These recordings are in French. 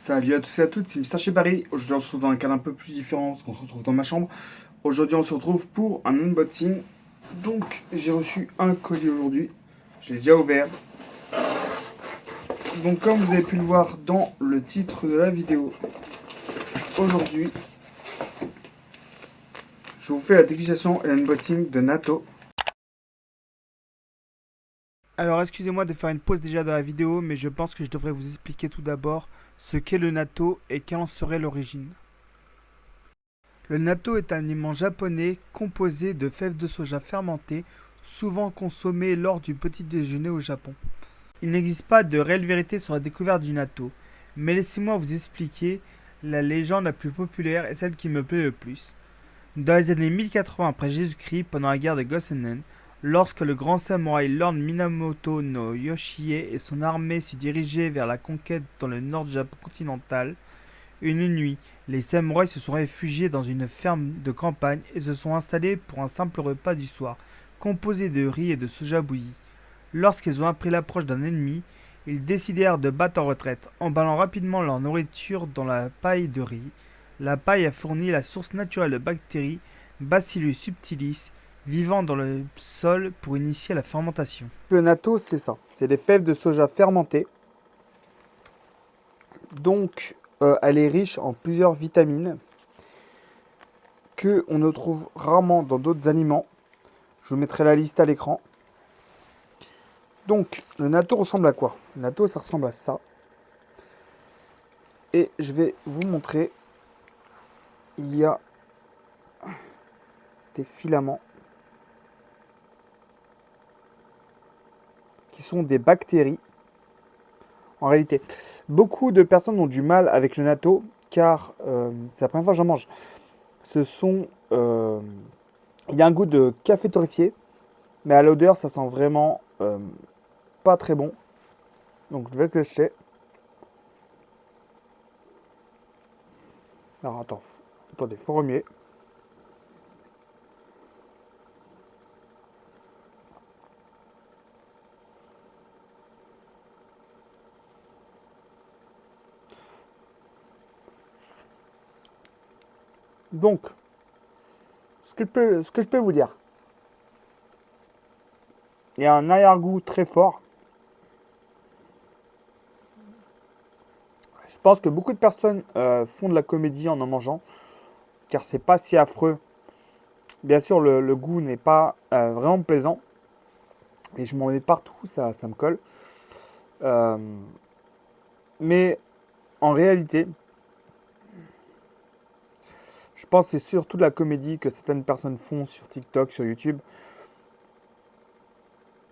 Salut à tous et à toutes, c'est Mister chez Paris. Aujourd'hui on se retrouve dans un cadre un peu plus différent parce qu'on se retrouve dans ma chambre. Aujourd'hui on se retrouve pour un unboxing. Donc j'ai reçu un colis aujourd'hui. Je l'ai déjà ouvert. Donc comme vous avez pu le voir dans le titre de la vidéo, aujourd'hui je vous fais la dégustation et l'unboxing de natto. Alors excusez-moi de faire une pause déjà dans la vidéo, mais je pense que je devrais vous expliquer tout d'abord ce qu'est le natto et quelle en serait l'origine. Le natto est un aliment japonais composé de fèves de soja fermentées, souvent consommé lors du petit déjeuner au Japon. Il n'existe pas de réelle vérité sur la découverte du natto, mais laissez-moi vous expliquer la légende la plus populaire et celle qui me plaît le plus. Dans les années 1080 après Jésus-Christ, pendant la guerre de Gosennen, lorsque le grand samouraï Lord Minamoto no Yoshie et son armée se dirigeaient vers la conquête dans le nord du Japon continental, une nuit, les samouraïs se sont réfugiés dans une ferme de campagne et se sont installés pour un simple repas du soir, composé de riz et de soja bouilli. Lorsqu'ils ont appris l'approche d'un ennemi, ils décidèrent de battre en retraite, emballant rapidement leur nourriture dans la paille de riz. La paille a fourni la source naturelle de bactéries, Bacillus subtilis, vivant dans le sol pour initier la fermentation. Le natto c'est ça, c'est des fèves de soja fermentées. Donc elle est riche en plusieurs vitamines que on ne trouve rarement dans d'autres aliments. Je vous mettrai la liste à l'écran. Donc, le natto ressemble à quoi? Le natto, ça ressemble à ça. Et je vais vous montrer. Il y a des filaments qui sont des bactéries. En réalité, beaucoup de personnes ont du mal avec le natto car c'est la première fois que j'en mange. Ce sont, il y a un goût de café torréfié, mais à l'odeur, ça sent vraiment pas très bon. Donc, je vais le cacher. Alors, attendez, faut remuer. Donc, ce que je peux vous dire, il y a un arrière-goût très fort. Je pense que beaucoup de personnes font de la comédie en mangeant, car c'est pas si affreux. Bien sûr, le goût n'est pas vraiment plaisant, et je m'en mets partout, ça me colle. Euh, mais en réalité, je pense que c'est surtout de la comédie que certaines personnes font sur TikTok, sur YouTube,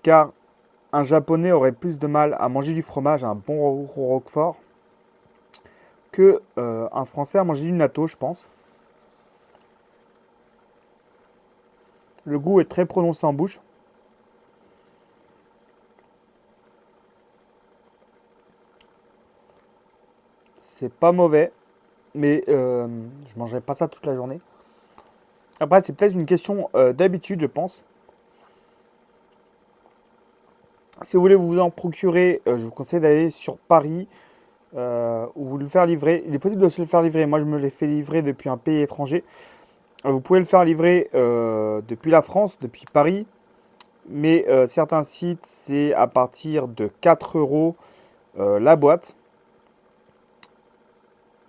car un Japonais aurait plus de mal à manger du fromage, un bon roquefort, que un Français à manger du natto, je pense. Le goût est très prononcé en bouche. C'est pas mauvais, mais je mangerai pas ça toute la journée. Après, c'est peut-être une question d'habitude, je pense. Si vous voulez vous en procurer, je vous conseille d'aller sur Paris ou vous le faire livrer. Il est possible de se le faire livrer. Moi, je me l'ai fait livrer depuis un pays étranger. Vous pouvez le faire livrer depuis la France, depuis Paris. Mais certains sites, c'est à partir de 4 euros la boîte.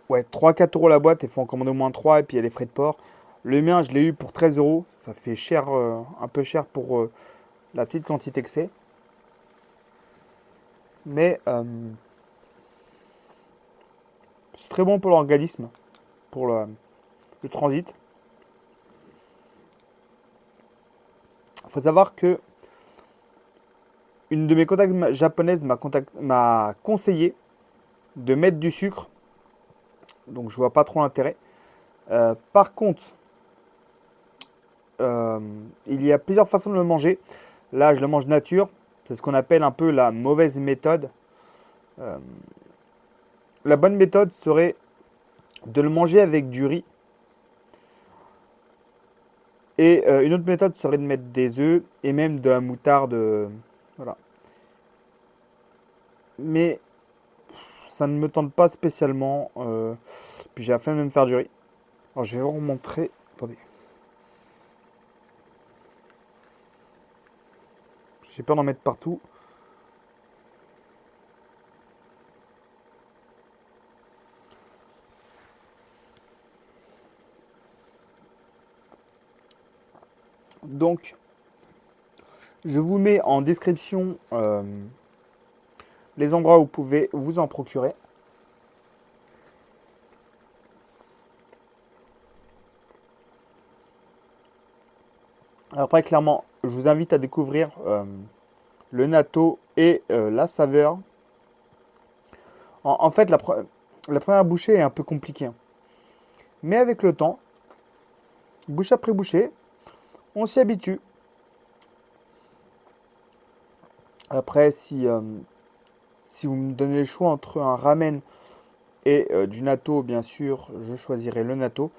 Ouais, 3-4 € la boîte, il faut en commander au moins 3 et puis il y a les frais de port. Le mien, je l'ai eu pour 13 euros. Ça fait cher, un peu cher pour la petite quantité que c'est. Mais c'est très bon pour l'organisme, pour le transit. Il faut savoir que une de mes contacts japonaises m'a conseillé de mettre du sucre. Donc je vois pas trop l'intérêt. Par contre, il y a plusieurs façons de le manger. Là, je le mange nature. C'est ce qu'on appelle un peu la mauvaise méthode. Euh, la bonne méthode serait de le manger avec du riz. Et une autre méthode serait de mettre des œufs et même de la moutarde. Voilà. mais ça ne me tente pas spécialement. Puis j'ai la flemme de me faire du riz. Alors je vais vous montrer. Attendez. J'ai peur d'en mettre partout. Donc, je vous mets en description les endroits où vous pouvez vous en procurer. Après, clairement, je vous invite à découvrir le natto et la saveur. En fait, la première bouchée est un peu compliquée, hein. Mais avec le temps, bouchée après bouchée, on s'y habitue. Après, si vous me donnez le choix entre un ramen et du natto, bien sûr, je choisirai le natto.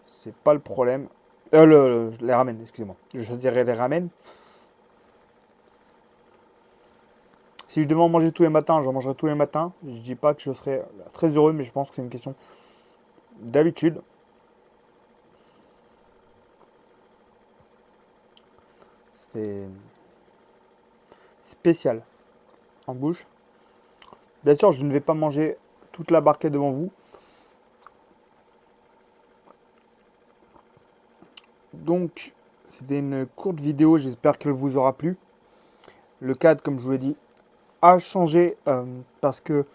C'est pas le problème. Les ramen, excusez-moi. Je choisirai les ramen. Si je devais en manger tous les matins, j'en mangerais tous les matins. Je dis pas que je serais très heureux, mais je pense que c'est une question d'habitude. C'était spécial en bouche. Bien sûr, je ne vais pas manger toute la barquette devant vous. Donc, c'était une courte vidéo, j'espère qu'elle vous aura plu. Le cadre, comme je vous l'ai dit, a changé parce que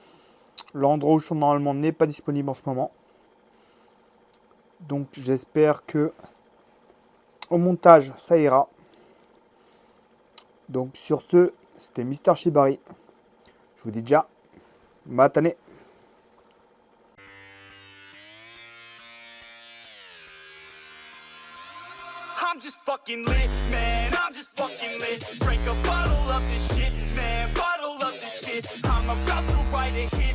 l'endroit où je suis normalement n'est pas disponible en ce moment. Donc, j'espère que au montage, ça ira. Donc, sur ce, c'était Mister Shibari. Je vous dis déjà, matane. I'm just fucking lit, man, I'm just fucking lit. Drink a bottle of this shit, man, bottle of this shit. I'm about to write a hit.